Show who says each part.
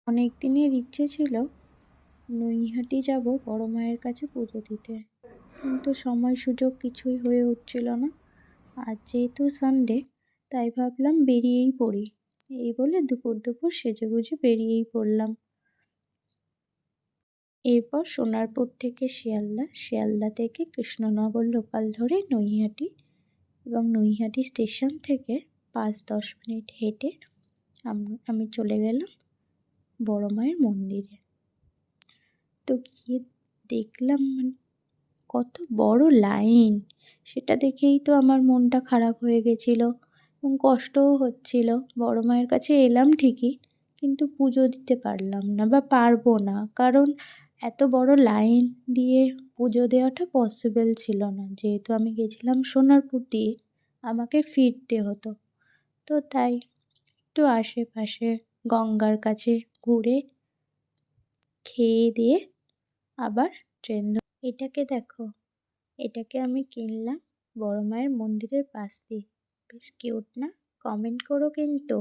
Speaker 1: অনেক দিনের ইচ্ছে ছিল নৈহাটি যাব বড় মায়ের কাছে পুজো দিতে, কিন্তু সময় সুযোগ কিছুই হয়ে উঠছিল না। আজ যেহেতু সানডে, তাই ভাবলাম বেরিয়েই পড়ি। এই বলে দুপুর দুপুর সেজেগুজে বেরিয়েই পড়লাম। এরপর সোনারপুর থেকে শিয়ালদা, শিয়ালদা থেকে কৃষ্ণনগর লোকাল ধরে নৈহাটি, এবং নৈহাটি স্টেশন থেকে 5-10 মিনিট হেঁটে আমি চলে গেলাম বড় মায়ের মন্দিরে। তো গিয়ে দেখলাম কত বড় লাইন, সেটা দেখেই তো আমার মনটা খারাপ হয়ে গেছিলো এবং কষ্টও হচ্ছিল। বড় মায়ের কাছে এলাম ঠিকই, কিন্তু পুজো দিতে পারলাম না বা পারবো না, কারণ এত বড় লাইন দিয়ে পুজো দেওয়াটা পসিবল ছিল না। যেহেতু আমি গেছিলাম সোনারপুর দিয়ে, আমাকে ফিরতে হতো। তো তাই একটু আশেপাশে গঙ্গার কাছে ঘুরে খেয়ে দিয়ে আবার ট্রেন এটাকে দেখো, এটাকে আমি কিনলাম বড় মায়ের মন্দিরের পাশ দিয়ে। বেশ কিউট না? কমেন্ট করো কিন্তু।